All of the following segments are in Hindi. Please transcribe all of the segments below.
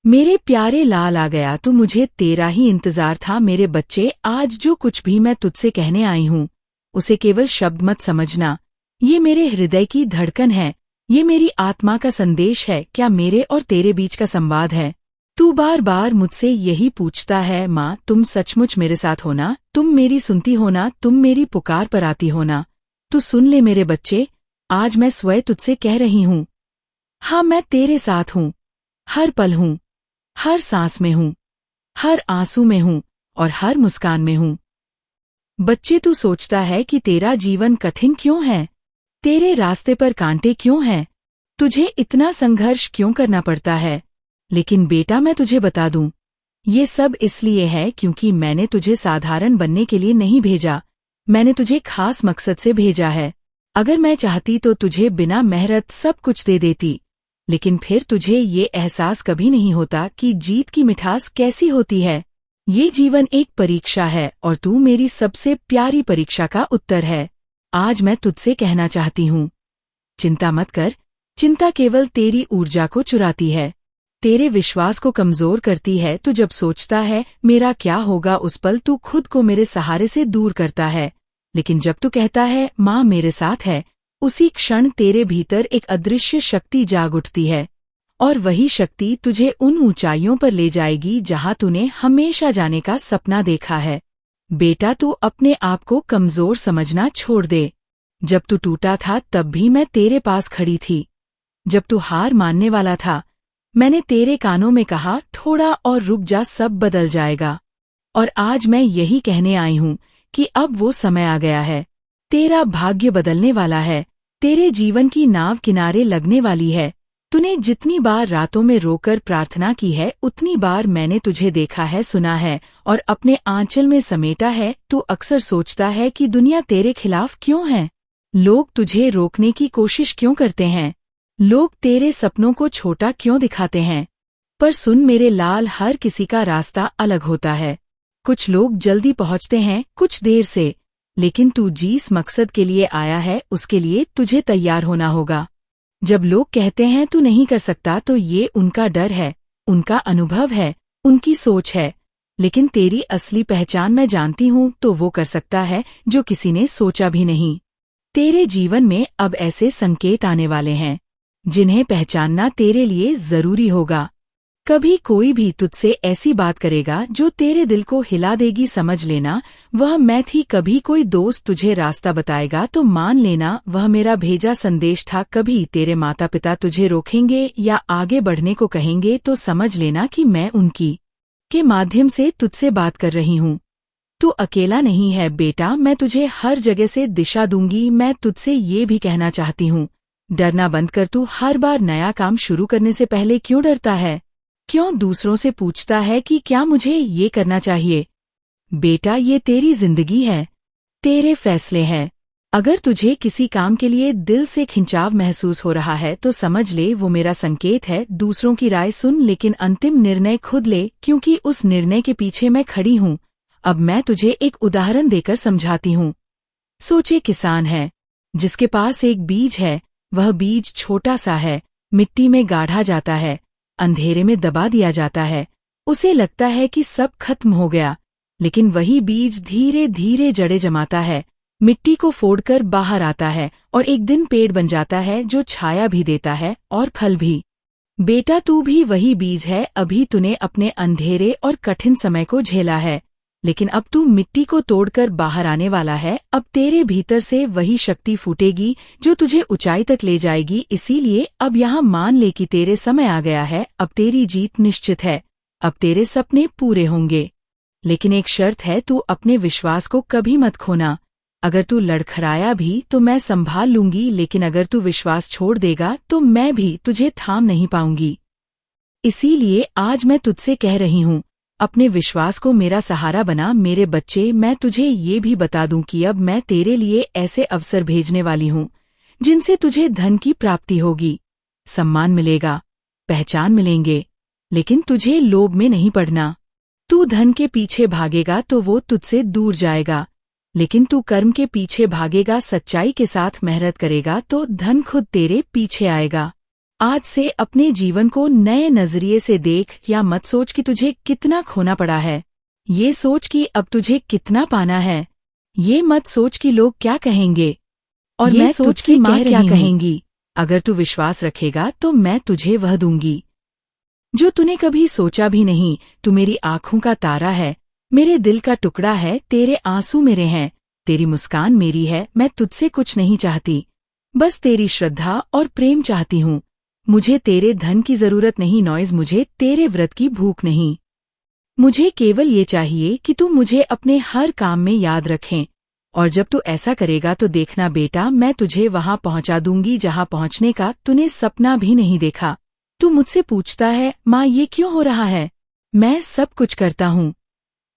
मेरे प्यारे लाल आ गया तो मुझे तेरा ही इंतजार था मेरे बच्चे। आज जो कुछ भी मैं तुझसे कहने आई हूँ उसे केवल शब्द मत समझना। ये मेरे हृदय की धड़कन है, ये मेरी आत्मा का संदेश है। क्या मेरे और तेरे बीच का संवाद है? तू बार बार मुझसे यही पूछता है, माँ तुम सचमुच मेरे साथ हो ना? तुम मेरी सुनती हो ना? तुम मेरी पुकार पर आती हो ना? तू सुन ले मेरे बच्चे, आज मैं स्वयं तुझसे कह रही हूँ, हाँ मैं तेरे साथ हूँ। हर पल हूँ, हर सांस में हूँ, हर आंसू में हूँ और हर मुस्कान में हूँ। बच्चे तू सोचता है कि तेरा जीवन कठिन क्यों है, तेरे रास्ते पर कांटे क्यों हैं, तुझे इतना संघर्ष क्यों करना पड़ता है। लेकिन बेटा मैं तुझे बता दूं, ये सब इसलिए है क्योंकि मैंने तुझे साधारण बनने के लिए नहीं भेजा, मैंने तुझे खास मकसद से भेजा है। अगर मैं चाहती तो तुझे बिना मेहनत सब कुछ दे देती, लेकिन फिर तुझे ये एहसास कभी नहीं होता कि जीत की मिठास कैसी होती है। ये जीवन एक परीक्षा है और तू मेरी सबसे प्यारी परीक्षा का उत्तर है। आज मैं तुझसे कहना चाहती हूँ, चिंता मत कर। चिंता केवल तेरी ऊर्जा को चुराती है, तेरे विश्वास को कमजोर करती है। तू जब सोचता है मेरा क्या होगा, उस पल तू खुद को मेरे सहारे से दूर करता है। लेकिन जब तू कहता है माँ मेरे साथ है, उसी क्षण तेरे भीतर एक अदृश्य शक्ति जाग उठती है और वही शक्ति तुझे उन ऊंचाइयों पर ले जाएगी जहां तूने हमेशा जाने का सपना देखा है। बेटा तू अपने आप को कमजोर समझना छोड़ दे। जब तू टूटा था तब भी मैं तेरे पास खड़ी थी। जब तू हार मानने वाला था, मैंने तेरे कानों में कहा थोड़ा और रुक जा, सब बदल जाएगा। और आज मैं यही कहने आई हूँ कि अब वो समय आ गया है, तेरा भाग्य बदलने वाला है, तेरे जीवन की नाव किनारे लगने वाली है। तूने जितनी बार रातों में रोकर प्रार्थना की है, उतनी बार मैंने तुझे देखा है, सुना है और अपने आंचल में समेटा है। तू अक्सर सोचता है कि दुनिया तेरे खिलाफ क्यों है, लोग तुझे रोकने की कोशिश क्यों करते हैं, लोग तेरे सपनों को छोटा क्यों दिखाते हैं। पर सुन मेरे लाल, हर किसी का रास्ता अलग होता है। कुछ लोग जल्दी पहुंचते हैं, कुछ देर से, लेकिन तू जिस मकसद के लिए आया है उसके लिए तुझे तैयार होना होगा। जब लोग कहते हैं तू नहीं कर सकता, तो ये उनका डर है, उनका अनुभव है, उनकी सोच है। लेकिन तेरी असली पहचान मैं जानती हूँ, तो वो कर सकता है जो किसी ने सोचा भी नहीं। तेरे जीवन में अब ऐसे संकेत आने वाले हैं जिन्हें पहचानना तेरे लिए जरूरी होगा। कभी कोई भी तुझसे ऐसी बात करेगा जो तेरे दिल को हिला देगी, समझ लेना वह मैं थी। कभी कोई दोस्त तुझे रास्ता बताएगा तो मान लेना वह मेरा भेजा संदेश था। कभी तेरे माता पिता तुझे रोकेंगे या आगे बढ़ने को कहेंगे तो समझ लेना कि मैं उनकी के माध्यम से तुझसे बात कर रही हूँ। तू अकेला नहीं है बेटा, मैं तुझे हर जगह से दिशा दूंगी। मैं तुझसे ये भी कहना चाहती हूँ, डरना बंद कर। तू हर बार नया काम शुरू करने से पहले क्यों डरता है? क्यों दूसरों से पूछता है कि क्या मुझे ये करना चाहिए? बेटा ये तेरी जिंदगी है, तेरे फैसले हैं। अगर तुझे किसी काम के लिए दिल से खिंचाव महसूस हो रहा है तो समझ ले वो मेरा संकेत है। दूसरों की राय सुन, लेकिन अंतिम निर्णय खुद ले, क्योंकि उस निर्णय के पीछे मैं खड़ी हूँ। अब मैं तुझे एक उदाहरण देकर समझाती हूँ। सोचे किसान है जिसके पास एक बीज है, वह बीज छोटा सा है, मिट्टी में गाढ़ा जाता है, अंधेरे में दबा दिया जाता है। उसे लगता है कि सब खत्म हो गया, लेकिन वही बीज धीरे धीरे जड़ें जमाता है, मिट्टी को फोड़कर बाहर आता है और एक दिन पेड़ बन जाता है जो छाया भी देता है और फल भी। बेटा तू भी वही बीज है। अभी तूने अपने अंधेरे और कठिन समय को झेला है, लेकिन अब तू मिट्टी को तोड़कर बाहर आने वाला है। अब तेरे भीतर से वही शक्ति फूटेगी जो तुझे ऊंचाई तक ले जाएगी। इसीलिए अब यहाँ मान ले कि तेरे समय आ गया है, अब तेरी जीत निश्चित है, अब तेरे सपने पूरे होंगे। लेकिन एक शर्त है, तू अपने विश्वास को कभी मत खोना। अगर तू लड़खड़ाया भी तो मैं संभाल लूंगी, लेकिन अगर तू विश्वास छोड़ देगा तो मैं भी तुझे थाम नहीं पाऊंगी। इसीलिए आज मैं तुझसे कह रही हूँ, अपने विश्वास को मेरा सहारा बना। मेरे बच्चे, मैं तुझे ये भी बता दूं कि अब मैं तेरे लिए ऐसे अवसर भेजने वाली हूँ जिनसे तुझे धन की प्राप्ति होगी, सम्मान मिलेगा, पहचान मिलेंगे। लेकिन तुझे लोभ में नहीं पड़ना। तू धन के पीछे भागेगा तो वो तुझसे दूर जाएगा, लेकिन तू कर्म के पीछे भागेगा, सच्चाई के साथ मेहनत करेगा तो धन खुद तेरे पीछे आएगा। आज से अपने जीवन को नए नजरिए से देख, या मत सोच कि तुझे कितना खोना पड़ा है। ये सोच कि अब तुझे कितना पाना है। ये मत सोच कि लोग क्या कहेंगे, और ये मैं सोच तुझसे कि माँ कह क्या रही हूँ, कहेंगी। अगर तू विश्वास रखेगा तो मैं तुझे वह दूंगी जो तूने कभी सोचा भी नहीं। तू मेरी आंखों का तारा है, मेरे दिल का टुकड़ा है, तेरे आंसू मेरे हैं, तेरी मुस्कान मेरी है। मैं तुझसे कुछ नहीं चाहती, बस तेरी श्रद्धा और प्रेम चाहती हूँ। मुझे तेरे धन की जरूरत नहीं नॉइज, मुझे तेरे व्रत की भूख नहीं। मुझे केवल ये चाहिए कि तू मुझे अपने हर काम में याद रखें, और जब तू ऐसा करेगा तो देखना बेटा, मैं तुझे वहां पहुंचा दूंगी जहां पहुंचने का तूने सपना भी नहीं देखा। तू मुझसे पूछता है, माँ ये क्यों हो रहा है? मैं सब कुछ करता हूँ,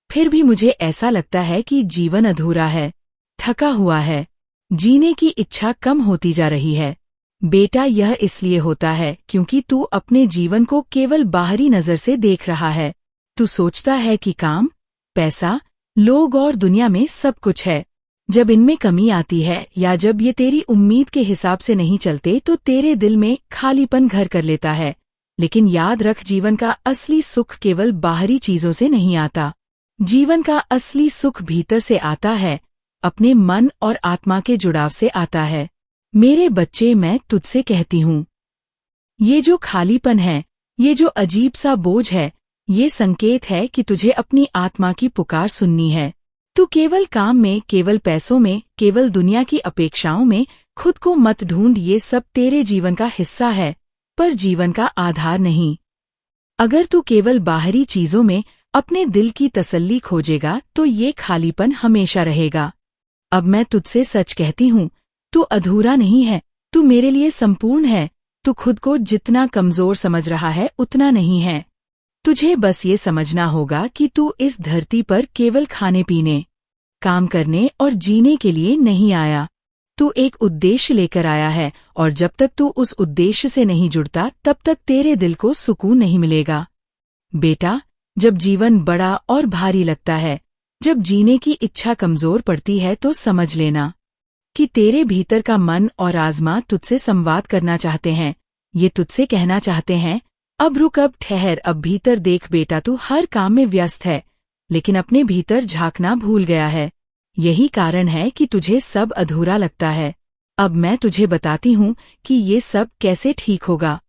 फिर भी मुझे ऐसा लगता है कि जीवन अधूरा है, थका हुआ है, जीने की इच्छा कम होती जा रही है। बेटा, यह इसलिए होता है क्योंकि तू अपने जीवन को केवल बाहरी नजर से देख रहा है। तू सोचता है कि काम, पैसा, लोग और दुनिया में सब कुछ है। जब इनमें कमी आती है या जब ये तेरी उम्मीद के हिसाब से नहीं चलते तो तेरे दिल में खालीपन घर कर लेता है। लेकिन याद रख, जीवन का असली सुख केवल बाहरी चीजों से नहीं आता। जीवन का असली सुख भीतर से आता है, अपने मन और आत्मा के जुड़ाव से आता है। मेरे बच्चे, मैं तुझसे कहती हूँ, ये जो खालीपन है, ये जो अजीब सा बोझ है, ये संकेत है कि तुझे अपनी आत्मा की पुकार सुननी है। तू केवल काम में, केवल पैसों में, केवल दुनिया की अपेक्षाओं में खुद को मत ढूंढ। ये सब तेरे जीवन का हिस्सा है, पर जीवन का आधार नहीं। अगर तू केवल बाहरी चीजों में अपने दिल की तसल्ली खोजेगा तो ये खालीपन हमेशा रहेगा। अब मैं तुझसे सच कहती हूँ, तू अधूरा नहीं है, तू मेरे लिए संपूर्ण है। तू खुद को जितना कमजोर समझ रहा है उतना नहीं है। तुझे बस ये समझना होगा कि तू इस धरती पर केवल खाने पीने, काम करने और जीने के लिए नहीं आया। तू एक उद्देश्य लेकर आया है, और जब तक तू उस उद्देश्य से नहीं जुड़ता तब तक तेरे दिल को सुकून नहीं मिलेगा। बेटा, जब जीवन बड़ा और भारी लगता है, जब जीने की इच्छा कमजोर पड़ती है, तो समझ लेना कि तेरे भीतर का मन और आत्मा तुझसे संवाद करना चाहते हैं। ये तुझसे कहना चाहते हैं, अब रुक, अब ठहर, अब भीतर देख। बेटा, तू हर काम में व्यस्त है, लेकिन अपने भीतर झांकना भूल गया है। यही कारण है कि तुझे सब अधूरा लगता है। अब मैं तुझे बताती हूँ कि ये सब कैसे ठीक होगा।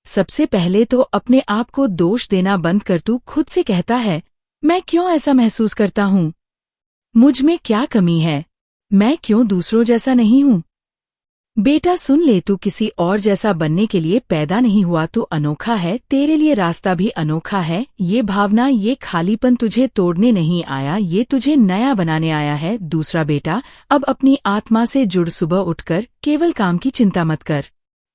सबसे पहले तो अपने आप को दोष देना बंद कर। तू खुद से कहता है, मैं क्यों ऐसा महसूस करता हूँ? मुझ में क्या कमी है? मैं क्यों दूसरों जैसा नहीं हूँ? बेटा सुन ले, तू किसी और जैसा बनने के लिए पैदा नहीं हुआ। तू अनोखा है, तेरे लिए रास्ता भी अनोखा है। ये भावना, ये खालीपन तुझे तोड़ने नहीं आया, ये तुझे नया बनाने आया है। दूसरा बेटा, अब अपनी आत्मा से जुड़। सुबह उठकर केवल काम की चिंता मत कर।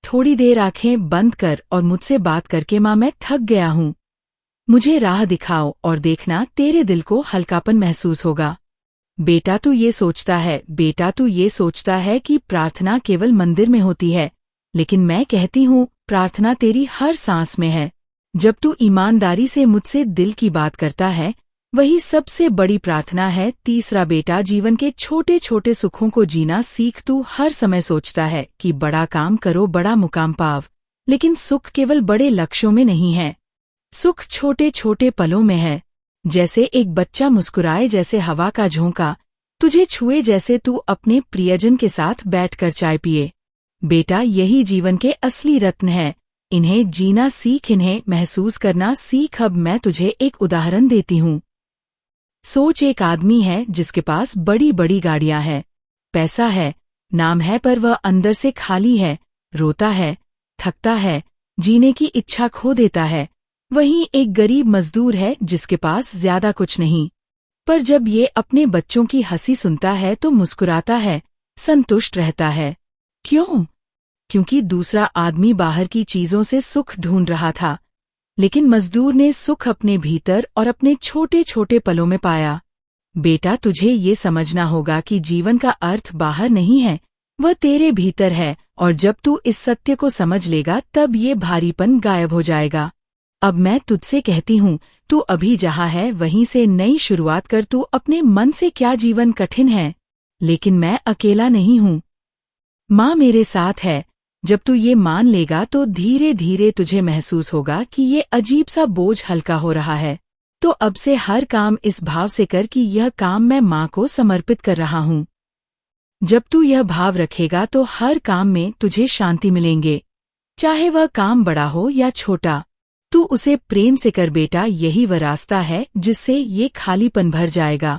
थोड़ी देर आंखें बंद कर और मुझसे बात करके, माँ मैं थक गया हूँ, मुझे राह दिखाओ, और देखना तेरे दिल को हल्कापन महसूस होगा। बेटा तू ये सोचता है, बेटा तू ये सोचता है कि प्रार्थना केवल मंदिर में होती है, लेकिन मैं कहती हूँ प्रार्थना तेरी हर सांस में है। जब तू ईमानदारी से मुझसे दिल की बात करता है, वही सबसे बड़ी प्रार्थना है। तीसरा बेटा, जीवन के छोटे छोटे सुखों को जीना सीख। तू हर समय सोचता है कि बड़ा काम करो, बड़ा मुकाम पाव, लेकिन सुख केवल बड़े लक्ष्यों में नहीं है, सुख छोटे छोटे पलों में है। जैसे एक बच्चा मुस्कुराए, जैसे हवा का झोंका तुझे छुए, जैसे तू अपने प्रियजन के साथ बैठकर चाय पिए। बेटा, यही जीवन के असली रत्न है। इन्हें जीना सीख, इन्हें महसूस करना सीख। अब मैं तुझे एक उदाहरण देती हूँ। सोच, एक आदमी है जिसके पास बड़ी बड़ी गाड़ियां हैं, पैसा है, नाम है, पर वह अंदर से खाली है, रोता है, थकता है, जीने की इच्छा खो देता है। वहीं एक गरीब मजदूर है जिसके पास ज्यादा कुछ नहीं, पर जब ये अपने बच्चों की हंसी सुनता है तो मुस्कुराता है, संतुष्ट रहता है। क्यों? क्योंकि दूसरा आदमी बाहर की चीजों से सुख ढूंढ रहा था, लेकिन मजदूर ने सुख अपने भीतर और अपने छोटे छोटे पलों में पाया। बेटा, तुझे ये समझना होगा कि जीवन का अर्थ बाहर नहीं है, वह तेरे भीतर है, और जब तू इस सत्य को समझ लेगा तब ये भारीपन गायब हो जाएगा। अब मैं तुझसे कहती हूँ, तू अभी जहाँ है वहीं से नई शुरुआत कर। तू अपने मन से, क्या जीवन कठिन है, लेकिन मैं अकेला नहीं हूँ, माँ मेरे साथ है, जब तू ये मान लेगा तो धीरे धीरे तुझे महसूस होगा कि ये अजीब सा बोझ हल्का हो रहा है। तो अब से हर काम इस भाव से कर कि यह काम मैं माँ को समर्पित कर रहा हूँ। जब तू यह भाव रखेगा तो हर काम में तुझे शांति मिलेंगे, चाहे वह काम बड़ा हो या छोटा। तू उसे प्रेम से कर बेटा, यही वह रास्ता है जिससे ये खालीपन भर जाएगा।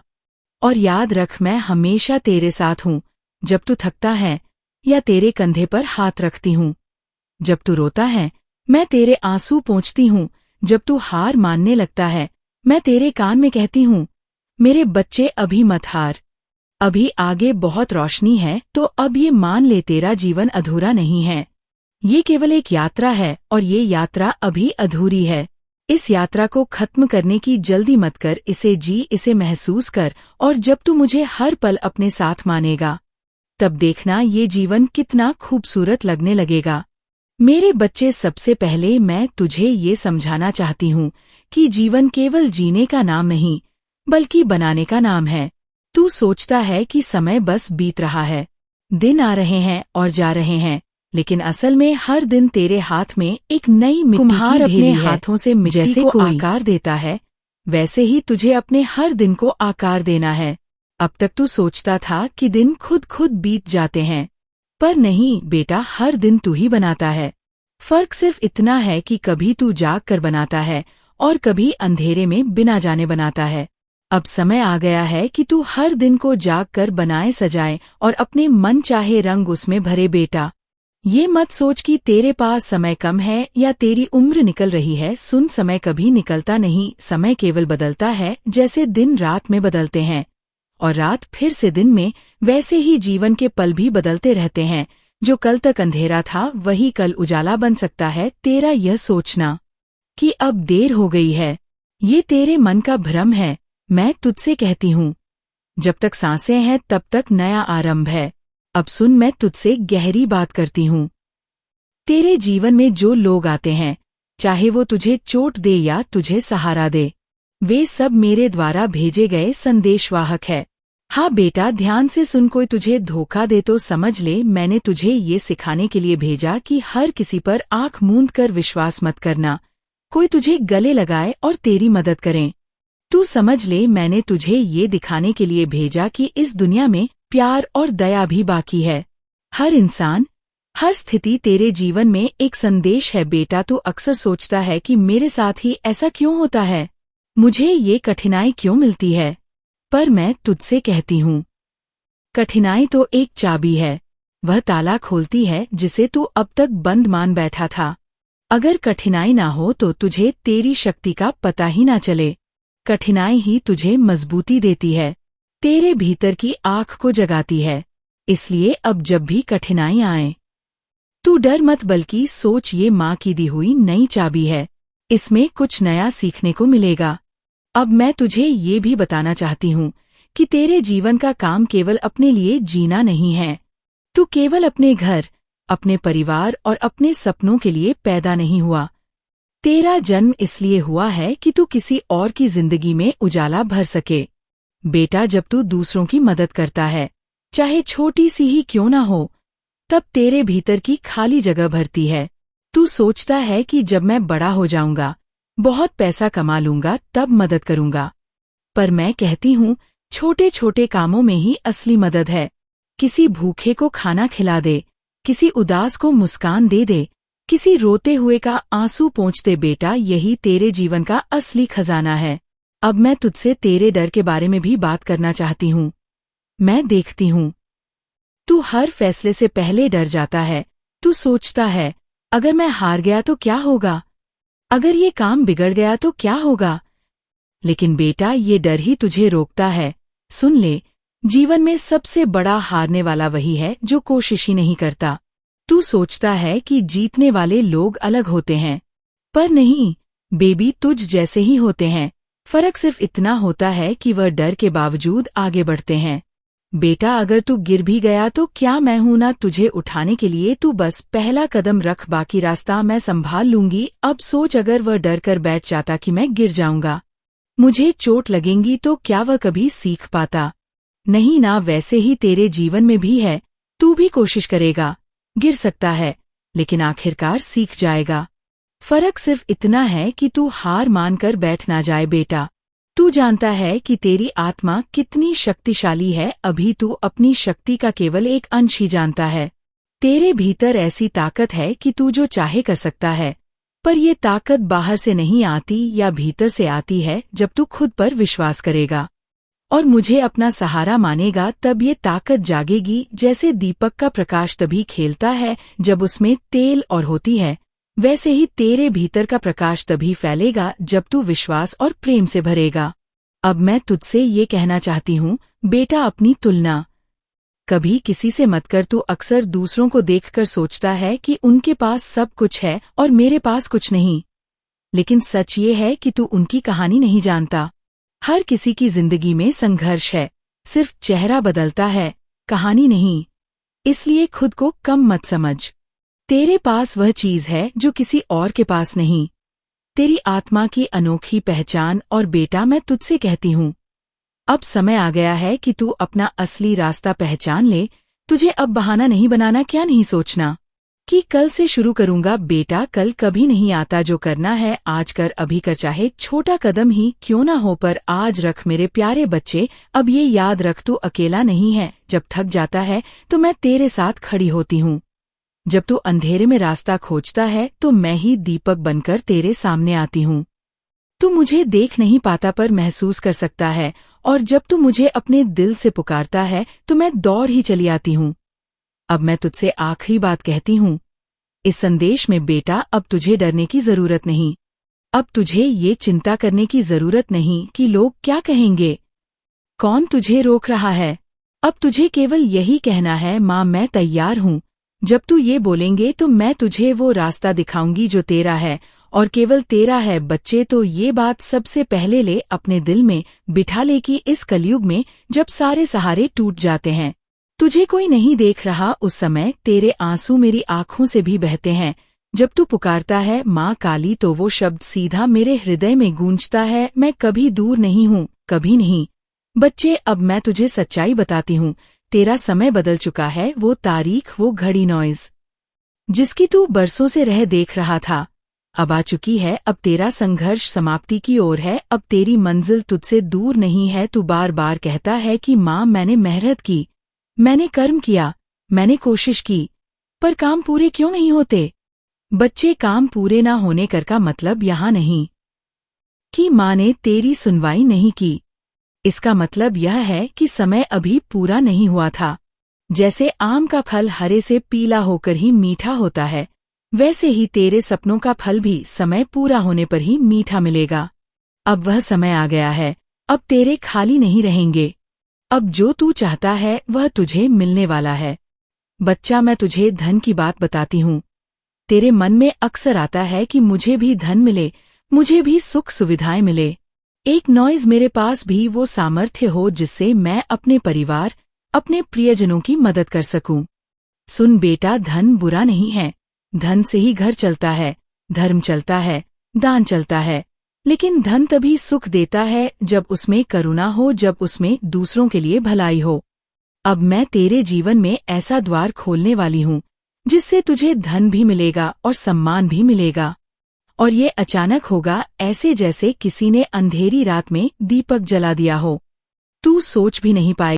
और याद रख, मैं हमेशा तेरे साथ हूँ, जब तू थकता है या तेरे कंधे पर हाथ रखती हूँ। जब तू रोता है मैं तेरे आंसू पोंछती हूँ। जब तू हार मानने लगता है मैं तेरे कान में कहती हूँ, मेरे बच्चे अभी मत हार, अभी आगे बहुत रोशनी है। तो अब ये मान ले, तेरा जीवन अधूरा नहीं है। ये केवल एक यात्रा है और ये यात्रा अभी अधूरी है। इस यात्रा को खत्म करने की जल्दी मत कर, इसे जी, इसे महसूस कर। और जब तू मुझे हर पल अपने साथ मानेगा तब देखना ये जीवन कितना खूबसूरत लगने लगेगा। मेरे बच्चे, सबसे पहले मैं तुझे ये समझाना चाहती हूँ कि जीवन केवल जीने का नाम नहीं बल्कि बनाने का नाम है। तू सोचता है कि समय बस बीत रहा है, दिन आ रहे हैं और जा रहे हैं, लेकिन असल में हर दिन तेरे हाथ में एक नई मिट्टी कुम्हार की ढेली अपने है। हाथों से मिट्टी जैसे को कोई आकार देता है वैसे ही तुझे अपने हर दिन को आकार देना है। अब तक तू सोचता था कि दिन खुद खुद बीत जाते हैं, पर नहीं बेटा, हर दिन तू ही बनाता है। फर्क सिर्फ इतना है कि कभी तू जाग कर बनाता है और कभी अंधेरे में बिना जाने बनाता है। अब समय आ गया है कि तू हर दिन को जाग कर बनाए, सजाए और अपने मन चाहे रंग उसमें भरे बेटा। ये मत सोच कि तेरे पास समय कम है या तेरी उम्र निकल रही है। सुन, समय कभी निकलता नहीं, समय केवल बदलता है, जैसे दिन रात में बदलते हैं और रात फिर से दिन में। वैसे ही जीवन के पल भी बदलते रहते हैं। जो कल तक अंधेरा था वही कल उजाला बन सकता है। तेरा यह सोचना कि अब देर हो गई है, ये तेरे मन का भ्रम है। मैं तुझसे कहती हूँ, जब तक सांसें हैं तब तक नया आरंभ है। अब सुन, मैं तुझसे गहरी बात करती हूँ। तेरे जीवन में जो लोग आते हैं, चाहे वो तुझे चोट दे या तुझे सहारा दे, वे सब मेरे द्वारा भेजे गए संदेशवाहक है। हाँ बेटा, ध्यान से सुन, कोई तुझे धोखा दे तो समझ ले मैंने तुझे ये सिखाने के लिए भेजा कि हर किसी पर आंख मूंद कर विश्वास मत करना। कोई तुझे गले लगाए और तेरी मदद करें, तू समझ ले मैंने तुझे ये दिखाने के लिए भेजा कि इस दुनिया में प्यार और दया भी बाकी है। हर इंसान, हर स्थिति तेरे जीवन में एक संदेश है बेटा। तू अक्सर सोचता है कि मेरे साथ ही ऐसा क्यों होता है, मुझे ये कठिनाई क्यों मिलती है, पर मैं तुझसे कहती हूँ, कठिनाई तो एक चाबी है, वह ताला खोलती है जिसे तू अब तक बंद मान बैठा था। अगर कठिनाई ना हो तो तुझे तेरी शक्ति का पता ही ना चले। कठिनाई ही तुझे मजबूती देती है, तेरे भीतर की आँख को जगाती है। इसलिए अब जब भी कठिनाई आए तू डर मत, बल्कि सोच ये माँ की दी हुई नई चाबी है, इसमें कुछ नया सीखने को मिलेगा। अब मैं तुझे ये भी बताना चाहती हूँ कि तेरे जीवन का काम केवल अपने लिए जीना नहीं है। तू केवल अपने घर, अपने परिवार और अपने सपनों के लिए पैदा नहीं हुआ। तेरा जन्म इसलिए हुआ है कि तू किसी और की जिंदगी में उजाला भर सके। बेटा, जब तू दूसरों की मदद करता है, चाहे छोटी सी ही क्यों ना हो, तब तेरे भीतर की खाली जगह भरती है। तू सोचता है कि जब मैं बड़ा हो जाऊंगा, बहुत पैसा कमा लूंगा, तब मदद करूंगा, पर मैं कहती हूँ छोटे छोटे कामों में ही असली मदद है। किसी भूखे को खाना खिला दे, किसी उदास को मुस्कान दे दे, किसी रोते हुए का आंसू पोंछ दे बेटा, यही तेरे जीवन का असली खजाना है। अब मैं तुझसे तेरे डर के बारे में भी बात करना चाहती हूँ। मैं देखती हूँ तू हर फैसले से पहले डर जाता है। तू सोचता है, अगर मैं हार गया तो क्या होगा, अगर ये काम बिगड़ गया तो क्या होगा। लेकिन बेटा, ये डर ही तुझे रोकता है। सुन ले, जीवन में सबसे बड़ा हारने वाला वही है जो कोशिश ही नहीं करता। तू सोचता है कि जीतने वाले लोग अलग होते हैं, पर नहीं बेबी, तुझ जैसे ही होते हैं। फर्क सिर्फ इतना होता है कि वह डर के बावजूद आगे बढ़ते हैं। बेटा, अगर तू गिर भी गया तो क्या मैं हूं ना तुझे उठाने के लिए। तू बस पहला कदम रख, बाकी रास्ता मैं संभाल लूंगी। अब सोच, अगर वह डर कर बैठ जाता कि मैं गिर जाऊंगा, मुझे चोट लगेंगी, तो क्या वह कभी सीख पाता? नहीं ना। वैसे ही तेरे जीवन में भी है, तू भी कोशिश करेगा, गिर सकता है, लेकिन आखिरकार सीख जाएगा। फर्क सिर्फ इतना है कि तू हार मानकर बैठ ना जाए बेटा। तू जानता है कि तेरी आत्मा कितनी शक्तिशाली है, अभी तू अपनी शक्ति का केवल एक अंश ही जानता है। तेरे भीतर ऐसी ताकत है कि तू जो चाहे कर सकता है, पर ये ताकत बाहर से नहीं आती या भीतर से आती है जब तू खुद पर विश्वास करेगा और मुझे अपना सहारा मानेगा। तब ये ताकत जागेगी। जैसे दीपक का प्रकाश तभी खेलता है जब उसमें तेल और होती है, वैसे ही तेरे भीतर का प्रकाश तभी फैलेगा जब तू विश्वास और प्रेम से भरेगा। अब मैं तुझसे ये कहना चाहती हूँ बेटा, अपनी तुलना कभी किसी से मत कर। तू अक्सर दूसरों को देखकर सोचता है कि उनके पास सब कुछ है और मेरे पास कुछ नहीं, लेकिन सच ये है कि तू उनकी कहानी नहीं जानता। हर किसी की जिंदगी में संघर्ष है, सिर्फ चेहरा बदलता है, कहानी नहीं। इसलिए खुद को कम मत समझ। तेरे पास वह चीज है जो किसी और के पास नहीं, तेरी आत्मा की अनोखी पहचान। और बेटा, मैं तुझसे कहती हूँ, अब समय आ गया है कि तू अपना असली रास्ता पहचान ले। तुझे अब बहाना नहीं बनाना, क्या नहीं सोचना कि कल से शुरू करूंगा। बेटा, कल कभी नहीं आता। जो करना है आज कर, अभी कर, चाहे छोटा कदम ही क्यों ना हो, पर आज रख। मेरे प्यारे बच्चे, अब ये याद रख, तू अकेला नहीं है। जब थक जाता है तो मैं तेरे साथ खड़ी होती हूँ। जब तू अंधेरे में रास्ता खोजता है तो मैं ही दीपक बनकर तेरे सामने आती हूँ। तू मुझे देख नहीं पाता पर महसूस कर सकता है, और जब तू मुझे अपने दिल से पुकारता है तो मैं दौड़ ही चली आती हूँ। अब मैं तुझसे आखिरी बात कहती हूँ इस संदेश में बेटा, अब तुझे डरने की जरूरत नहीं। अब तुझे ये चिंता करने की जरूरत नहीं कि लोग क्या कहेंगे, कौन तुझे रोक रहा है। अब तुझे केवल यही कहना है, माँ मैं तैयार हूँ। जब तू ये बोलेंगे तो मैं तुझे वो रास्ता दिखाऊंगी जो तेरा है और केवल तेरा है। बच्चे, तो ये बात सबसे पहले ले अपने दिल में बिठा ले कि इस कलयुग में जब सारे सहारे टूट जाते हैं, तुझे कोई नहीं देख रहा, उस समय तेरे आंसू मेरी आंखों से भी बहते हैं। जब तू पुकारता है माँ काली, तो वो शब्द सीधा मेरे हृदय में गूंजता है, मैं कभी दूर नहीं हूँ, कभी नहीं। बच्चे, अब मैं तुझे सच्चाई बताती हूँ, तेरा समय बदल चुका है। वो तारीख, वो घड़ी, नॉइज जिसकी तू बरसों से रह देख रहा था, अब आ चुकी है। अब तेरा संघर्ष समाप्ति की ओर है। अब तेरी मंजिल तुझसे दूर नहीं है। तू बार बार कहता है कि माँ मैंने मेहनत की, मैंने कर्म किया, मैंने कोशिश की, पर काम पूरे क्यों नहीं होते। बच्चे, काम पूरे ना होने कर का मतलब यहाँ नहीं कि माँ ने तेरी सुनवाई नहीं की। इसका मतलब यह है कि समय अभी पूरा नहीं हुआ था। जैसे आम का फल हरे से पीला होकर ही मीठा होता है, वैसे ही तेरे सपनों का फल भी समय पूरा होने पर ही मीठा मिलेगा। अब वह समय आ गया है, अब तेरे खाली नहीं रहेंगे। अब जो तू चाहता है वह तुझे मिलने वाला है। बच्चा, मैं तुझे धन की बात बताती हूँ। तेरे मन में अक्सर आता है कि मुझे भी धन मिले, मुझे भी सुख सुविधाएं मिले, एक नॉइज मेरे पास भी वो सामर्थ्य हो जिससे मैं अपने परिवार, अपने प्रियजनों की मदद कर सकूं। सुन बेटा, धन बुरा नहीं है। धन से ही घर चलता है, धर्म चलता है, दान चलता है। लेकिन धन तभी सुख देता है जब उसमें करुणा हो, जब उसमें दूसरों के लिए भलाई हो। अब मैं तेरे जीवन में ऐसा द्वार खोलने वाली हूँ जिससे तुझे धन भी मिलेगा और सम्मान भी मिलेगा। और ये अचानक होगा, ऐसे जैसे किसी ने अंधेरी रात में दीपक जला दिया हो। तू सोच भी नहीं पाएगा।